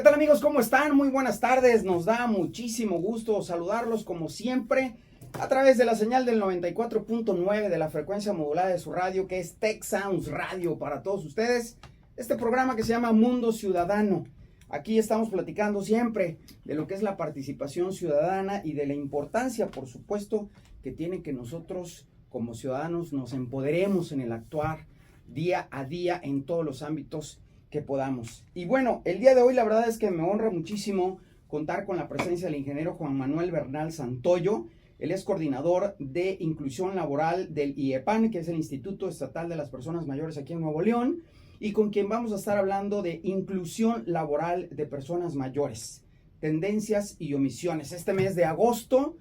tal amigos? ¿Cómo están? Muy buenas tardes. Nos da muchísimo gusto saludarlos como siempre a través de la señal del 94.9 de la frecuencia modulada de su radio, que es Tech Sounds Radio para todos ustedes. Este programa que se llama Mundo Ciudadano. Aquí estamos platicando siempre de lo que es la participación ciudadana y de la importancia, por supuesto, que tiene que nosotros como ciudadanos nos empoderemos en el actuar día a día en todos los ámbitos que podamos. Y bueno, el día de hoy la verdad es que me honra muchísimo contar con la presencia del ingeniero Juan Manuel Bernal Santoyo. Él es coordinador de inclusión laboral del IEPAN, que es el Instituto Estatal de las Personas Mayores aquí en Nuevo León, y con quien vamos a estar hablando de inclusión laboral de personas mayores, tendencias y omisiones. Este mes de agosto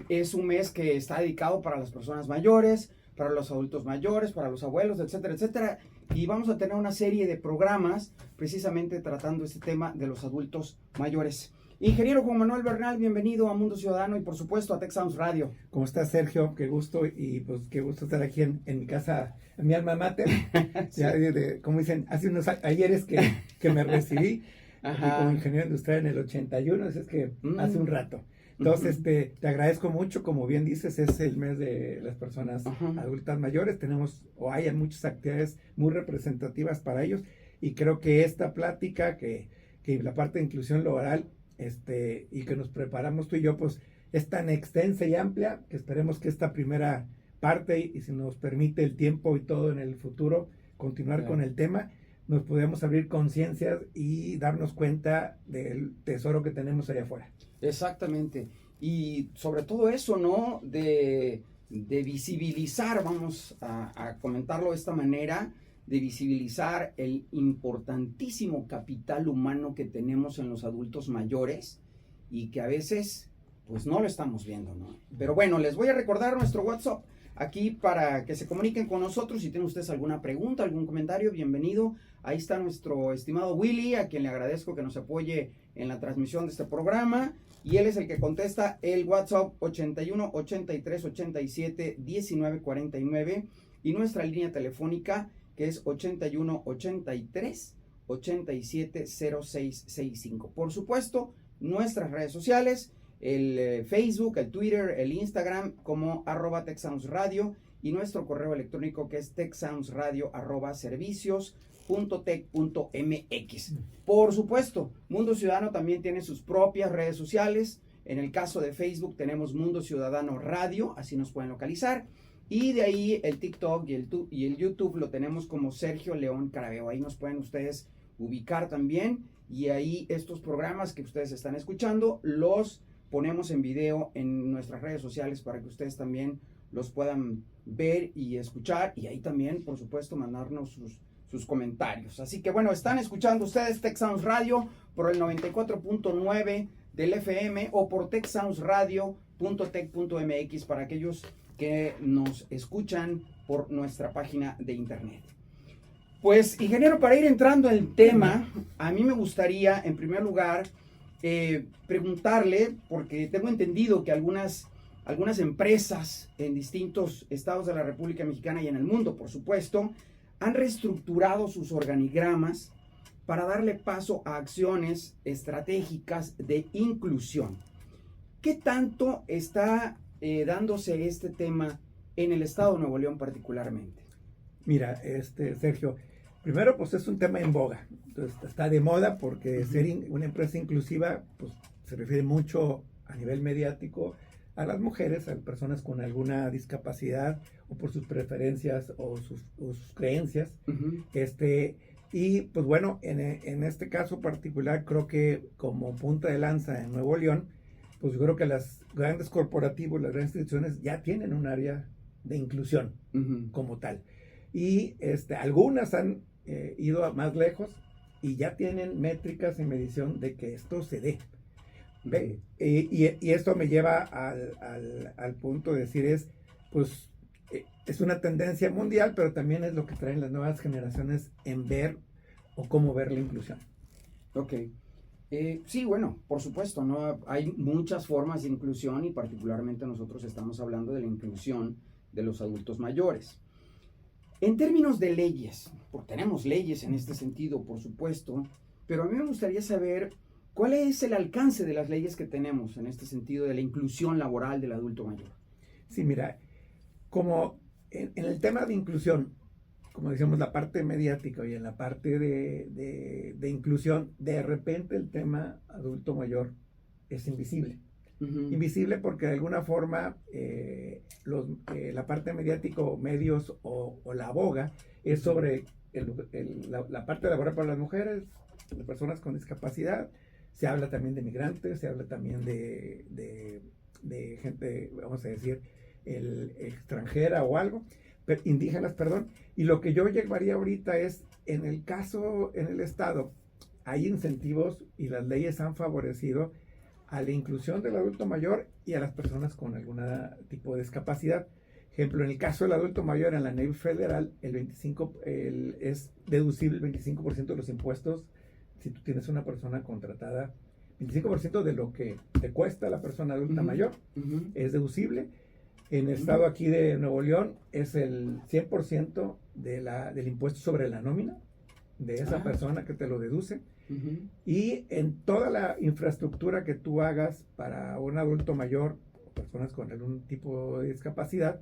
es un mes que está dedicado para las personas mayores, para los adultos mayores, para los abuelos, etcétera, etcétera. Y vamos a tener una serie de programas precisamente tratando este tema de los adultos mayores. Ingeniero Juan Manuel Bernal, bienvenido a Mundo Ciudadano y por supuesto a Tech Sounds Radio. ¿Cómo estás, Sergio? Qué gusto y pues qué gusto estar aquí en mi casa, en mi alma mater. Sí. Ya como dicen, hace unos ayeres que me recibí como ingeniero industrial en el 81, es que hace un rato. Entonces, te agradezco mucho, como bien dices, es el mes de las personas adultas mayores, hay muchas actividades muy representativas para ellos, y creo que esta plática, que la parte de inclusión laboral, y que nos preparamos tú y yo, pues, es tan extensa y amplia, que esperemos que esta primera parte, y si nos permite el tiempo y todo en el futuro, continuar con el tema, nos podemos abrir conciencias y darnos cuenta del tesoro que tenemos allá afuera. Exactamente. Y sobre todo eso, ¿no? De visibilizar, vamos a comentarlo de esta manera, de visibilizar el importantísimo capital humano que tenemos en los adultos mayores y que a veces, pues no lo estamos viendo, ¿no? Pero bueno, les voy a recordar nuestro WhatsApp aquí para que se comuniquen con nosotros. Si tienen ustedes alguna pregunta, algún comentario, bienvenido. Ahí está nuestro estimado Willy, a quien le agradezco que nos apoye en la transmisión de este programa. Y él es el que contesta el WhatsApp 81 83 87 19 49 y nuestra línea telefónica que es 81 83 87 06 65. Por supuesto, nuestras redes sociales, el Facebook, el Twitter, el Instagram como @TechSoundsRadio y nuestro correo electrónico que es techsoundsradio@servicios.tech.mx. Por supuesto, Mundo Ciudadano también tiene sus propias redes sociales. En el caso de Facebook tenemos Mundo Ciudadano Radio, así nos pueden localizar. Y de ahí el TikTok y el YouTube lo tenemos como Sergio León Caraveo. Ahí nos pueden ustedes ubicar también. Y ahí estos programas que ustedes están escuchando los ponemos en video en nuestras redes sociales para que ustedes también los puedan ver y escuchar. Y ahí también, por supuesto, mandarnos sus comentarios. Así que bueno, están escuchando ustedes Tech Sounds Radio por el 94.9 del FM o por techsoundsradio.tech.mx para aquellos que nos escuchan por nuestra página de internet. Pues, ingeniero, para ir entrando en el tema, a mí me gustaría, en primer lugar, preguntarle, porque tengo entendido que algunas empresas en distintos estados de la República Mexicana y en el mundo, por supuesto, han reestructurado sus organigramas para darle paso a acciones estratégicas de inclusión. ¿Qué tanto está dándose este tema en el estado de Nuevo León particularmente? Mira, Sergio, primero pues es un tema en boga. Entonces, está de moda porque ser una empresa inclusiva pues se refiere mucho a nivel mediático a las mujeres, a personas con alguna discapacidad o por sus preferencias o sus creencias. Y pues bueno, en este caso particular creo que como punta de lanza en Nuevo León, pues yo creo que las grandes corporativos, las grandes instituciones ya tienen un área de inclusión como tal. Y algunas han ido más lejos y ya tienen métricas y medición de que esto se dé. Y esto me lleva al punto de decir es una tendencia mundial, pero también es lo que traen las nuevas generaciones en ver o cómo ver la inclusión. Ok. Sí, bueno, por supuesto, ¿no? Hay muchas formas de inclusión y particularmente nosotros estamos hablando de la inclusión de los adultos mayores. En términos de leyes, porque tenemos leyes en este sentido, por supuesto, pero a mí me gustaría saber ¿Cuál es el alcance de las leyes que tenemos en este sentido de la inclusión laboral del adulto mayor? Sí, mira, como en el tema de inclusión, como decíamos, la parte mediática y en la parte de inclusión, de repente el tema adulto mayor es invisible. Uh-huh. Invisible porque de alguna forma la parte mediática, medios o la boga es sobre la parte laboral para las mujeres, de personas con discapacidad. Se habla también de migrantes, se habla también de gente, vamos a decir, extranjera o algo, indígenas, perdón. Y lo que yo llevaría ahorita es, en el caso, en el Estado, hay incentivos y las leyes han favorecido a la inclusión del adulto mayor y a las personas con algún tipo de discapacidad. Ejemplo, en el caso del adulto mayor, en la ley federal, es deducible el 25% de los impuestos si tú tienes una persona contratada. 25% de lo que te cuesta la persona adulta mayor es deducible. En el estado aquí de Nuevo León es el 100% del impuesto sobre la nómina de esa persona que te lo deduce. Y en toda la infraestructura que tú hagas para un adulto mayor o personas con algún tipo de discapacidad,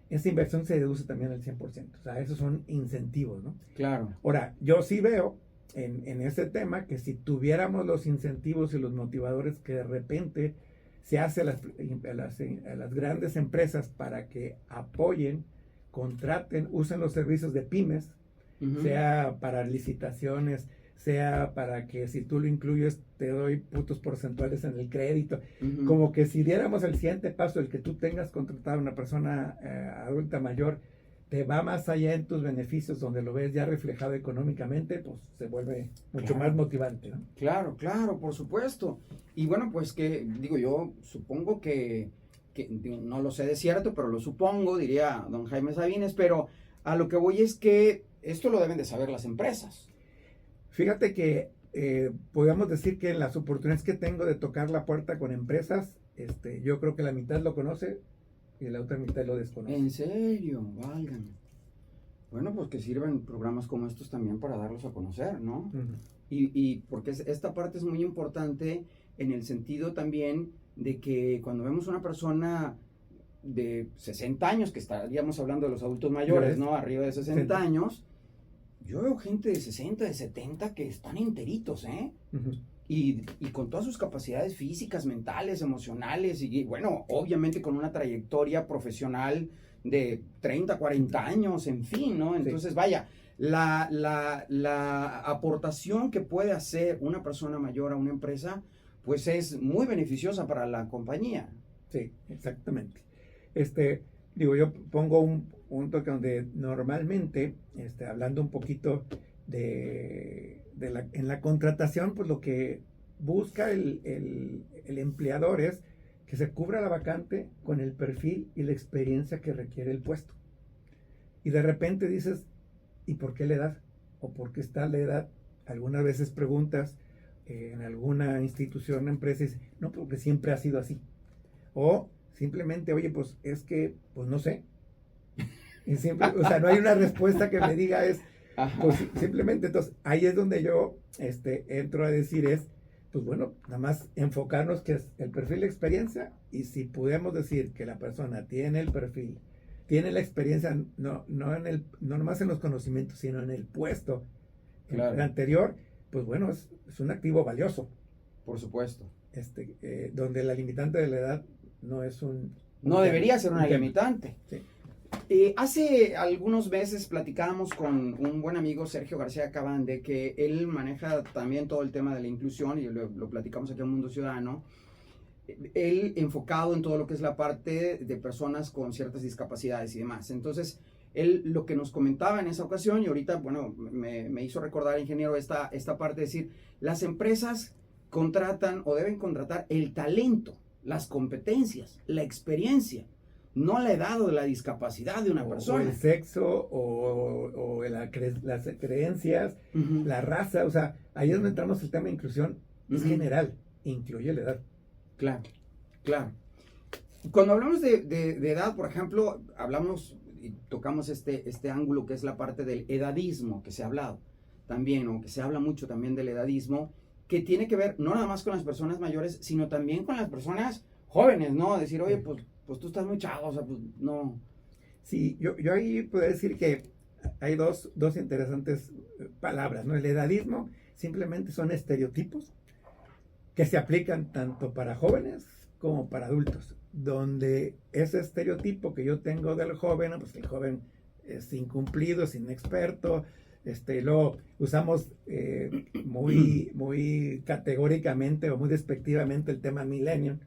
esa inversión se deduce también al 100%. O sea, esos son incentivos, ¿no? Claro. Ahora, yo sí veo en ese tema que si tuviéramos los incentivos y los motivadores que de repente se hace a las grandes empresas para que apoyen, contraten, usen los servicios de pymes, sea para licitaciones, sea para que si tú lo incluyes te doy puntos porcentuales en el crédito, como que si diéramos el siguiente paso, el que tú tengas contratado a una persona adulta mayor, te va más allá en tus beneficios, donde lo ves ya reflejado económicamente, pues se vuelve mucho más motivante, ¿no? Claro, claro, por supuesto. Y bueno, pues que, digo, yo supongo que no lo sé de cierto, pero lo supongo, diría don Jaime Sabines, pero a lo que voy es que esto lo deben de saber las empresas. Fíjate que podríamos decir que en las oportunidades que tengo de tocar la puerta con empresas, yo creo que la mitad lo conoce y la otra mitad lo desconoce. ¿En serio? Válgame. Bueno, pues que sirven programas como estos también para darlos a conocer, ¿no? Y porque esta parte es muy importante en el sentido también de que cuando vemos una persona de 60 años, que estaríamos hablando de los adultos mayores, ¿no? Arriba de 60 años, yo veo gente de 60, de 70 que están enteritos, ¿eh? Y con todas sus capacidades físicas, mentales, emocionales, y bueno, obviamente con una trayectoria profesional de 30, 40 años, en fin, ¿no? Entonces, vaya, la aportación que puede hacer una persona mayor a una empresa, pues es muy beneficiosa para la compañía. Sí, exactamente. Digo, yo pongo un toque donde normalmente, hablando un poquito en la contratación, pues lo que busca el empleador es que se cubra la vacante con el perfil y la experiencia que requiere el puesto. Y de repente dices, ¿y por qué la edad? ¿O por qué está la edad? Algunas veces preguntas en alguna institución, empresa, y dices, no, porque siempre ha sido así. O simplemente, oye, pues es que, pues no sé. Y siempre, o sea, no hay una respuesta que me diga pues simplemente. Entonces ahí es donde yo entro a decir pues bueno, nada más enfocarnos que es el perfil de experiencia, y si podemos decir que la persona tiene el perfil, tiene la experiencia, no nomás en los conocimientos, sino en el puesto anterior, pues bueno, es un activo valioso. Por supuesto. Donde la limitante de la edad no es no debería ser una limitante. Sí. Hace algunos meses platicábamos con un buen amigo, Sergio García Cabande, que él maneja también todo el tema de la inclusión, y lo platicamos aquí en Mundo Ciudadano. Él enfocado en todo lo que es la parte de personas con ciertas discapacidades y demás. Entonces, él lo que nos comentaba en esa ocasión, y ahorita, bueno, me hizo recordar, ingeniero, esta parte de decir, las empresas contratan o deben contratar el talento, las competencias, la experiencia, no la edad o la discapacidad de una persona. O el sexo, o las creencias, la raza. O sea, ahí es donde entramos el tema de inclusión. Es general, incluye la edad. Claro, claro. Cuando hablamos de edad, por ejemplo, hablamos y tocamos este ángulo que es la parte del edadismo que se ha hablado también, o que se habla mucho también del edadismo, que tiene que ver no nada más con las personas mayores, sino también con las personas jóvenes, ¿no? Decir, oye, pues tú estás muy chavo, o sea, pues no. Sí, yo ahí puedo decir que hay dos interesantes palabras, ¿no? El edadismo simplemente son estereotipos que se aplican tanto para jóvenes como para adultos, donde ese estereotipo que yo tengo del joven, pues el joven es incumplido, es inexperto, luego usamos muy categóricamente o muy despectivamente el tema millennial,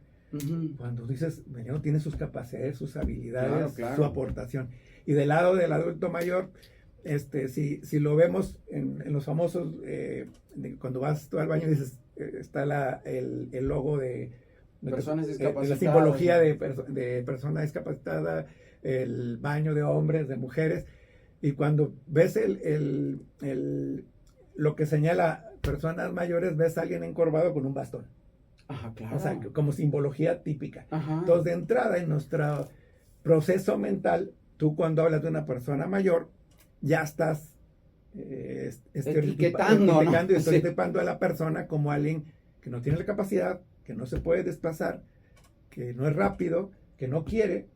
cuando dices, millennial tiene sus capacidades, sus habilidades, claro. su aportación. Y del lado del adulto mayor, si lo vemos en los famosos, cuando vas tú al baño y dices, está el logo de personas discapacitadas, la simbología de persona discapacitada, el baño de hombres, de mujeres, y cuando ves lo que señala personas mayores, ves a alguien encorvado con un bastón. Ajá, claro. O sea, como simbología típica. Ajá. Entonces, de entrada, en nuestro proceso mental, tú cuando hablas de una persona mayor, ya estás etiquetando, ¿no? y estereotipando a la persona como alguien que no tiene la capacidad, que no se puede desplazar, que no es rápido, que no quiere,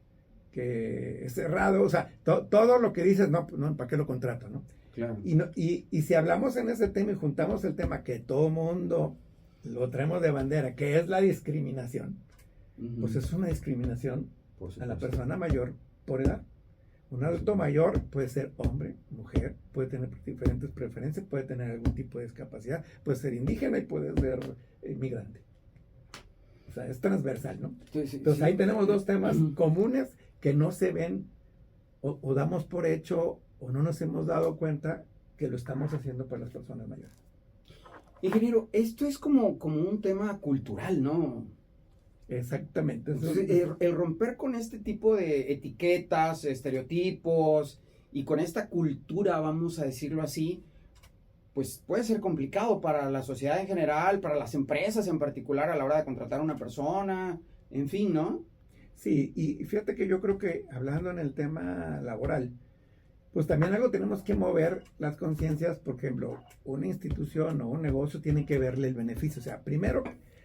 que es cerrado, o sea, todo lo que dices, no, ¿para qué lo contrato, no? Claro. Y si hablamos en ese tema y juntamos el tema que todo mundo lo traemos de bandera, que es la discriminación, pues es una discriminación a la persona mayor por edad. Un adulto mayor puede ser hombre, mujer, puede tener diferentes preferencias, puede tener algún tipo de discapacidad, puede ser indígena y puede ser migrante. O sea, es transversal, ¿no? Entonces ahí tenemos dos temas comunes que no se ven o damos por hecho o no nos hemos dado cuenta que lo estamos haciendo para las personas mayores. Ingeniero, esto es como un tema cultural, ¿no? Exactamente. Entonces, el romper con este tipo de etiquetas, estereotipos y con esta cultura, vamos a decirlo así, pues puede ser complicado para la sociedad en general, para las empresas en particular a la hora de contratar a una persona, en fin, ¿no? Sí, y fíjate que yo creo que hablando en el tema laboral, pues también algo tenemos que mover las conciencias, por ejemplo, una institución o un negocio tiene que verle el beneficio. O sea, primero,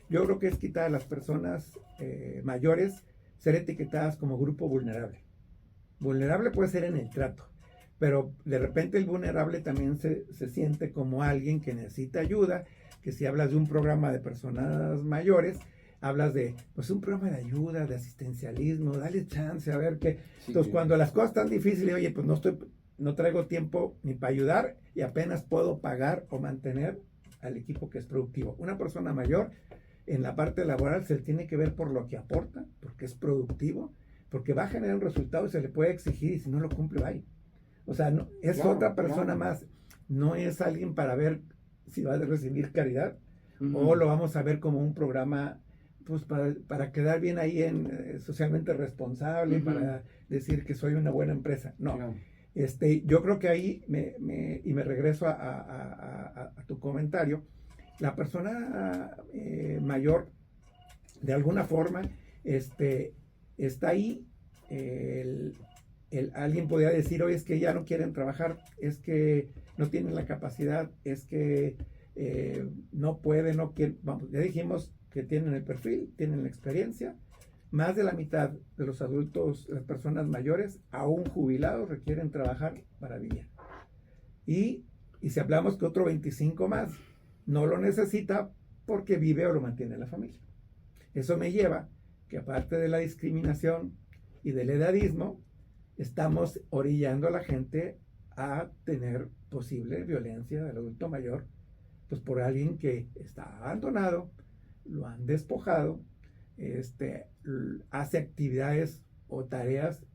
yo creo que es quitar a las personas mayores, ser etiquetadas como grupo vulnerable. Vulnerable puede ser en el trato, pero de repente el vulnerable también se siente como alguien que necesita ayuda, que si hablas de un programa de personas mayores, hablas de pues un programa de ayuda, de asistencialismo, dale chance a ver qué. Sí, entonces, cuando las cosas están difíciles, oye, pues no traigo tiempo ni para ayudar y apenas puedo pagar o mantener al equipo que es productivo. Una persona mayor en la parte laboral se le tiene que ver por lo que aporta, porque es productivo, porque va a generar un resultado y se le puede exigir y si no lo cumple, va ahí. O sea, no, es otra persona más, no es alguien para ver si va a recibir caridad o lo vamos a ver como un programa pues para quedar bien ahí en socialmente responsable, para decir que soy una buena empresa. No, yo creo que ahí me regreso a tu comentario. La persona mayor, de alguna forma, está ahí. Alguien podría decir, oye, es que ya no quieren trabajar, es que no tienen la capacidad, es que no pueden, no quieren. Vamos, ya dijimos que tienen el perfil, tienen la experiencia. Más de la mitad de los adultos, las personas mayores, aún jubilados, requieren trabajar para vivir. Y si hablamos que otro 25 más no lo necesita porque vive o lo mantiene la familia. Eso me lleva que aparte de la discriminación y del edadismo, estamos orillando a la gente a tener posible violencia del adulto mayor, pues por alguien que está abandonado, lo han despojado, hace actividades o tareas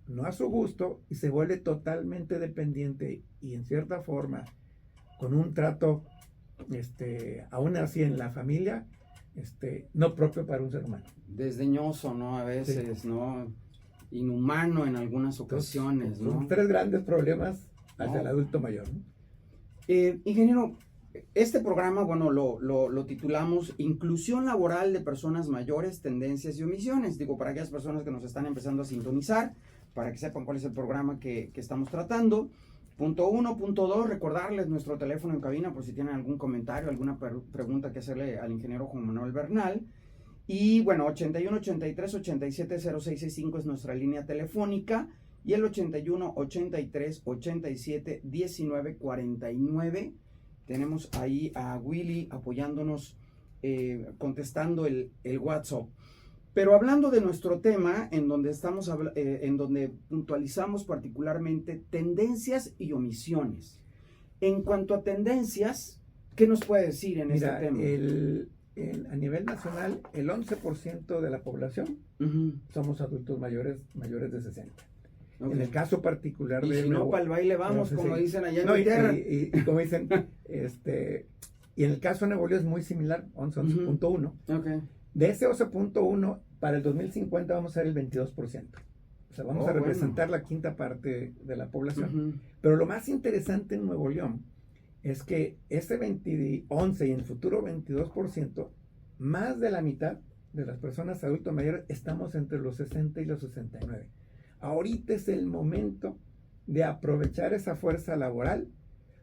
no a su gusto y se vuelve totalmente dependiente y en cierta forma con un trato aún así en la familia no propio para un ser humano. Desdeñoso, ¿no? A veces, sí. ¿No? Inhumano en algunas ocasiones, ¿no? Son tres grandes problemas hacia el adulto mayor, ¿no? Ingeniero, este programa, bueno, lo titulamos Inclusión Laboral de Personas Mayores, Tendencias y Omisiones. Digo, para aquellas personas que nos están empezando a sintonizar, para que sepan cuál es el programa que estamos tratando. Punto uno, punto dos, recordarles nuestro teléfono en cabina por si tienen algún comentario, alguna pregunta que hacerle al ingeniero Juan Manuel Bernal. Y bueno, 81 83 87 0665 es nuestra línea telefónica y el 81 83 87 19 49. Tenemos ahí a Willy apoyándonos, contestando el WhatsApp. Pero hablando de nuestro tema, en donde en donde puntualizamos particularmente tendencias y omisiones. En cuanto a tendencias, ¿qué nos puede decir en este tema? A nivel nacional, el 11% de la población somos adultos mayores de 60. Okay. En el caso particular y si no, para el baile vamos, como dicen allá en mi tierra. Y como dicen, y en el caso de Nuevo León es muy similar, 11.1. Okay. De ese 11.1, para el 2050 vamos a ser el 22%. O sea, vamos a representar la quinta parte de la población. Pero lo más interesante en Nuevo León es que ese 11 y en el futuro 22%, más de la mitad de las personas adultos mayores estamos entre los 60 y los 69. Ahorita es el momento de aprovechar esa fuerza laboral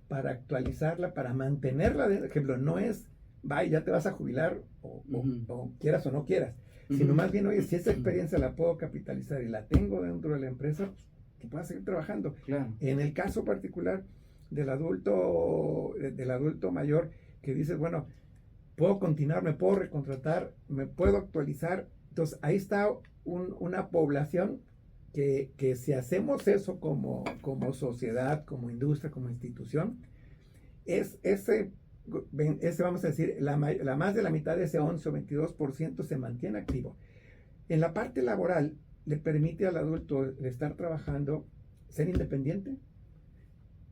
para actualizarla, para mantenerla. Por ejemplo, no es, vaya, ya te vas a jubilar o quieras o no quieras, sino más bien, oye, si esa experiencia la puedo capitalizar y la tengo dentro de la empresa, pues, que pueda seguir trabajando. Claro. En el caso particular del adulto mayor, que dices, bueno, puedo continuar, me puedo recontratar, me puedo actualizar. Entonces, ahí está una población que si hacemos eso como sociedad, como industria, como institución, ese vamos a decir, la más de la mitad de ese 11 o 22% se mantiene activo. En la parte laboral, le permite al adulto estar trabajando, ser independiente,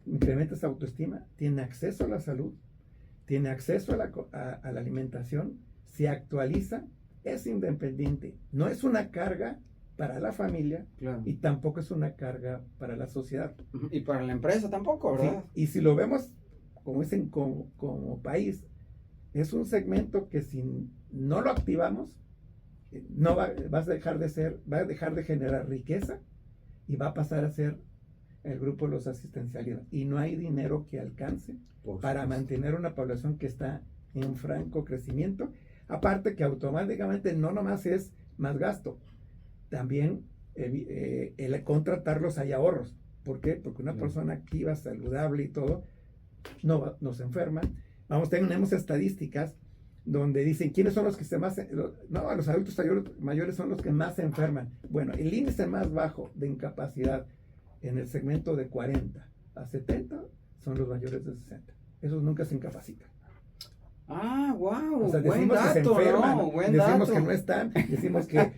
incrementa su autoestima, tiene acceso a la salud, tiene acceso a la alimentación, se actualiza, es independiente, no es una carga para la familia, claro, y tampoco es una carga para la sociedad. Y para la empresa tampoco, ¿verdad? Sí, y si lo vemos, como dicen, como país, es un segmento que si no lo activamos, no va a dejar de generar riqueza y va a pasar a ser el grupo de los asistencialistas. Y no hay dinero que alcance para mantener una población que está en franco crecimiento. Aparte que automáticamente no nomás es más gasto, también el contratarlos hay ahorros. ¿Por qué? Porque una persona activa, saludable y todo, no se enferma. Tenemos estadísticas donde dicen quiénes son los que los adultos mayores son los que más se enferman. Bueno, el índice más bajo de incapacidad en el segmento de 40 a 70 son los mayores de 60. Esos nunca se incapacitan. Ah, wow. O sea, buen decimos dato, que se enferman, ¿no? Buen decimos dato. que no están, decimos que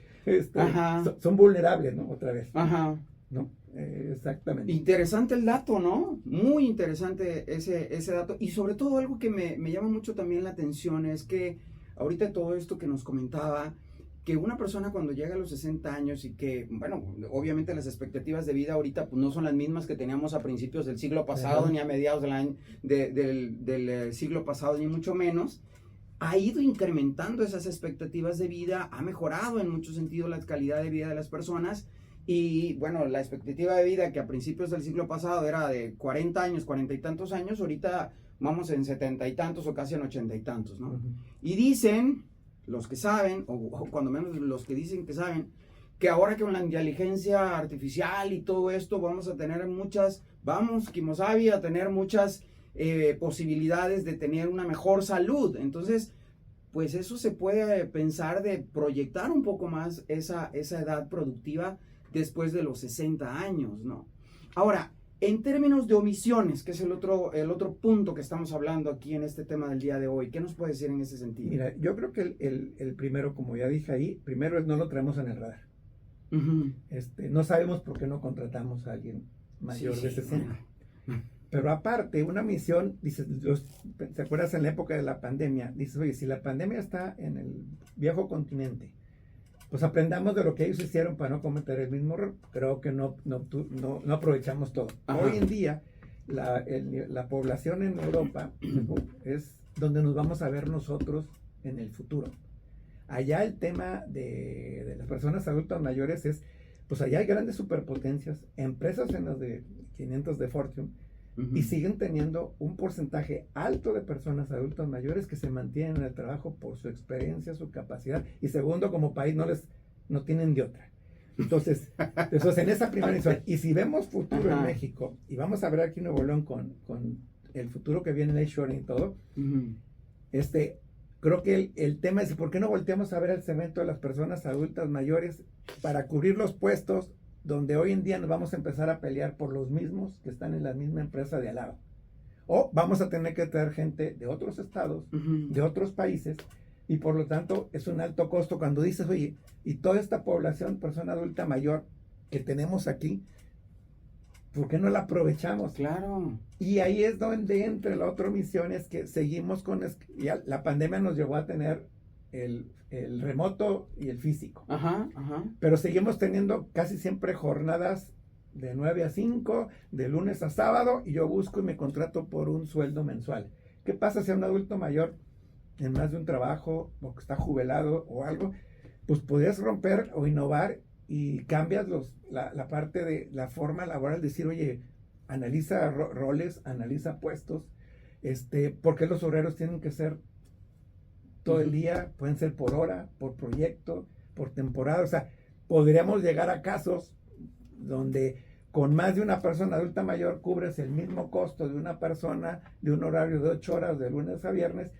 son vulnerables, ¿no? Otra vez. Ajá. ¿No? Exactamente. Interesante el dato, ¿no? Muy interesante ese dato. Y sobre todo algo que me llama mucho también la atención es que ahorita todo esto que nos comentaba, que una persona cuando llega a los 60 años y que, bueno, obviamente las expectativas de vida ahorita pues, no son las mismas que teníamos a principios del siglo pasado, ni a mediados del siglo pasado, ni mucho menos, ha ido incrementando esas expectativas de vida, ha mejorado en mucho sentido la calidad de vida de las personas. Y bueno, la expectativa de vida que a principios del siglo pasado era de 40 años, 40 y tantos años, ahorita vamos en 70 y tantos o casi en 80 y tantos, ¿no? Y dicen los que saben, o cuando menos los que dicen que saben, que ahora que con la inteligencia artificial y todo esto vamos a tener Kimosabi, a tener muchas posibilidades de tener una mejor salud. Entonces, pues eso se puede pensar de proyectar un poco más esa edad productiva después de los 60 años, ¿no? Ahora, en términos de omisiones, que es el otro punto que estamos hablando aquí en este tema del día de hoy, ¿qué nos puede decir en ese sentido? Mira, yo creo que el primero, como ya dije ahí, primero es no lo traemos en el radar. No sabemos por qué no contratamos a alguien mayor de 60. Pero aparte, una misión, dices, ¿te acuerdas en la época de la pandemia? Dices, oye, si la pandemia está en el viejo continente, pues aprendamos de lo que ellos hicieron para no cometer el mismo error. Creo que no aprovechamos todo. Ajá. Hoy en día, la población en Europa es donde nos vamos a ver nosotros en el futuro. Allá el tema de las personas adultas mayores es, pues allá hay grandes superpotencias, empresas en las de 500 de Fortune, y siguen teniendo un porcentaje alto de personas adultas mayores que se mantienen en el trabajo por su experiencia, su capacidad, y segundo, como país no tienen de otra. Entonces en esa primera edición, y si vemos futuro en México, y vamos a ver aquí en Nuevo León con el futuro que viene en el shoring y todo, creo que el tema es, ¿por qué no volteamos a ver el segmento de las personas adultas mayores para cubrir los puestos donde hoy en día nos vamos a empezar a pelear por los mismos que están en la misma empresa de al lado? O vamos a tener que traer gente de otros estados, de otros países, y por lo tanto es un alto costo cuando dices, oye, y toda esta población, persona adulta mayor que tenemos aquí, ¿por qué no la aprovechamos? Claro. Y ahí es donde entra la otra misión, es que seguimos ya la pandemia nos llevó a tener el remoto y el físico. Pero seguimos teniendo casi siempre jornadas de 9 a 5, de lunes a sábado, y yo busco y me contrato por un sueldo mensual. ¿Qué pasa si a un adulto mayor, en más de un trabajo, o que está jubilado o algo, pues podrías romper o innovar y cambias la parte de la forma laboral, decir, oye, analiza roles, analiza puestos, ¿por qué los horarios tienen que ser todo el día? Pueden ser por hora, por proyecto, por temporada. O sea, podríamos llegar a casos donde con más de una persona adulta mayor cubres el mismo costo de una persona de un horario de 8 horas de lunes a viernes,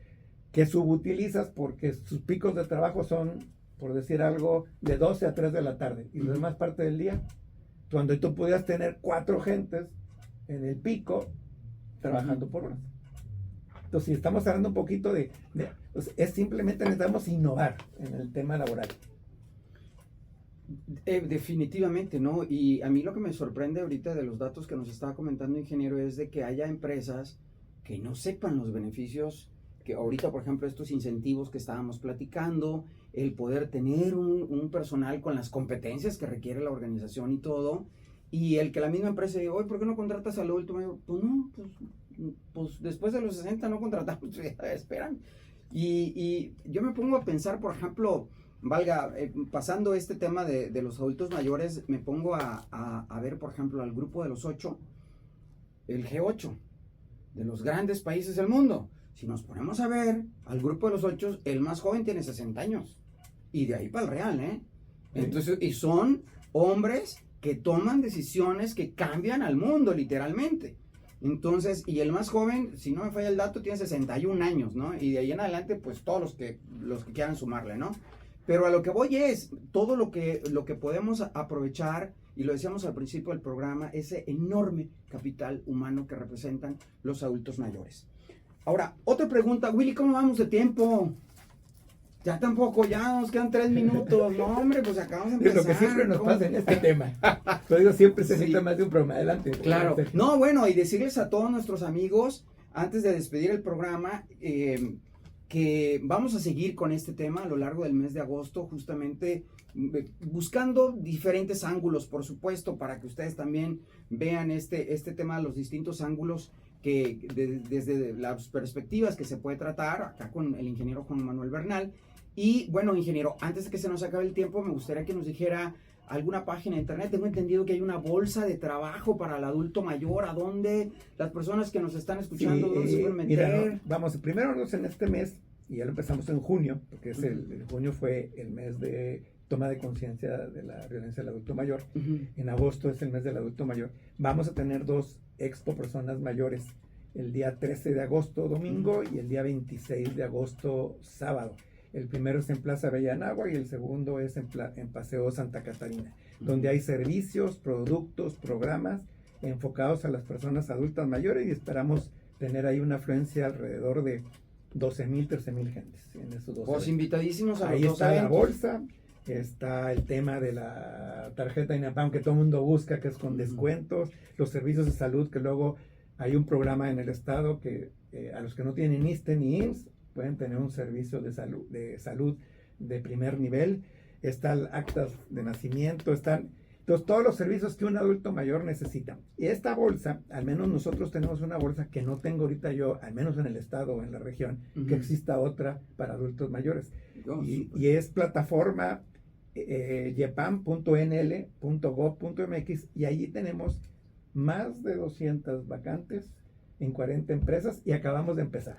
que subutilizas porque sus picos de trabajo son, por decir algo, de 12 a 3 de la tarde, y la demás parte del día, cuando tú pudieras tener 4 gentes en el pico trabajando por horas. Entonces, si estamos hablando un poquito pues, es simplemente necesitamos innovar en el tema laboral. Definitivamente, ¿no? Y a mí lo que me sorprende ahorita de los datos que nos estaba comentando el ingeniero es de que haya empresas que no sepan los beneficios, que ahorita, por ejemplo, estos incentivos que estábamos platicando, el poder tener un personal con las competencias que requiere la organización y todo, y el que la misma empresa diga, oye, ¿por qué no contratas al último? Pues no, pues después de los 60 no contratamos, esperan. Y yo me pongo a pensar, por ejemplo, pasando este tema de los adultos mayores, me pongo a ver, por ejemplo, al grupo de los 8, el G8, de los grandes países del mundo. Si nos ponemos a ver, al grupo de los 8, el más joven tiene 60 años. Y de ahí para el real, ¿eh? Entonces, y son hombres que toman decisiones que cambian al mundo, literalmente. Entonces, y el más joven, si no me falla el dato, tiene 61 años, ¿no? Y de ahí en adelante, pues todos los que quieran sumarle, ¿no? Pero a lo que voy es todo lo que podemos aprovechar, y lo decíamos al principio del programa, ese enorme capital humano que representan los adultos mayores. Ahora, otra pregunta, Willy, ¿cómo vamos de tiempo? Ya tampoco, ya nos quedan 3 minutos. No, hombre, pues acabamos de empezar. Es lo que siempre nos pasa en este tema. Lo digo, siempre se necesita más de un programa. Adelante. Claro. No, bueno, y decirles a todos nuestros amigos, antes de despedir el programa, que vamos a seguir con este tema a lo largo del mes de agosto, justamente buscando diferentes ángulos, por supuesto, para que ustedes también vean este tema, los distintos ángulos que desde las perspectivas que se puede tratar, acá con el ingeniero Juan Manuel Bernal. Y bueno, ingeniero, antes de que se nos acabe el tiempo, me gustaría que nos dijera alguna página de internet. Tengo entendido que hay una bolsa de trabajo para el adulto mayor, a donde las personas que nos están escuchando, ¿dónde se pueden meter? Mira, vamos, primero en este mes, y ya lo empezamos en junio, porque es el junio fue el mes de toma de conciencia de la violencia del adulto mayor. En agosto es el mes del adulto mayor. Vamos a tener 2 expo personas mayores, el día 13 de agosto, domingo, y el día 26 de agosto, sábado. El primero es en Plaza Bellanagua y el segundo es en Paseo Santa Catarina, donde hay servicios, productos, programas enfocados a las personas adultas mayores, y esperamos tener ahí una afluencia alrededor de 12,000, 13,000 gentes en esos 2 Pues invitadísimos a los 2 eventos. Ahí está eventos. la bolsa, está el tema de la tarjeta INAPAM que todo el mundo busca, que es con descuentos, los servicios de salud, que luego hay un programa en el estado que a los que no tienen ISSSTE ni IMSS pueden tener un servicio de salud de primer nivel. Están actas de nacimiento, están todos los servicios que un adulto mayor necesita. Y esta bolsa, al menos nosotros tenemos una bolsa que no tengo ahorita yo, al menos en el estado o en la región, que exista otra para adultos mayores. Y es plataforma yepam.nl.gov.mx, y allí tenemos más de 200 vacantes en 40 empresas y acabamos de empezar.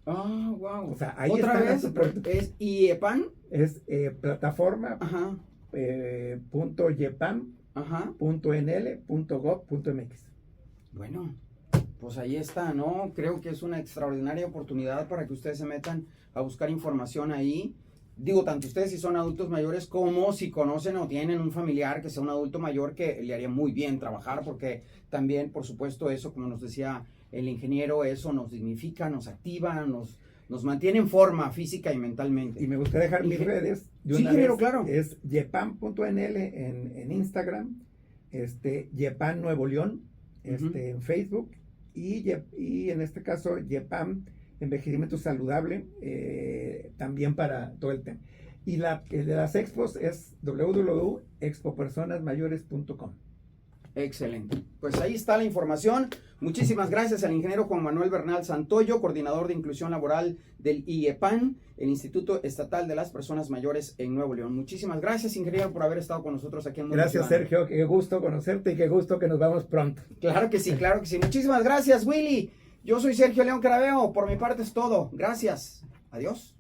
Ah, wow. O sea, ahí ¿Otra están vez? ¿Es IEPAN? Es plataforma Ajá, punto yepam ajá. punto nl punto gov punto mx. Bueno, pues ahí está, ¿no? Creo que es una extraordinaria oportunidad para que ustedes se metan a buscar información ahí. Digo, tanto ustedes si son adultos mayores como si conocen o tienen un familiar que sea un adulto mayor que le haría muy bien trabajar, porque también, por supuesto, eso, como nos decía el ingeniero, eso nos dignifica, nos activa, nos mantiene en forma física y mentalmente. Y me gustaría dejar mis redes de Sí, una ingeniero, vez. claro. Es yepam.nl en Instagram, Yepam Nuevo León, en Facebook, y en este caso Yepam Envejecimiento Saludable, también para todo el tema. Y el de las expos es www.expopersonasmayores.com. Excelente. Pues ahí está la información. Muchísimas gracias al ingeniero Juan Manuel Bernal Santoyo, coordinador de inclusión laboral del IEPAN, el Instituto Estatal de las Personas Mayores en Nuevo León. Muchísimas gracias, ingeniero, por haber estado con nosotros aquí en Mundo Gracias, Ciudadano. Sergio. Qué gusto conocerte y qué gusto que nos vamos pronto. Claro que sí, claro que sí. Muchísimas gracias, Willy. Yo soy Sergio León Caraveo. Por mi parte es todo. Gracias. Adiós.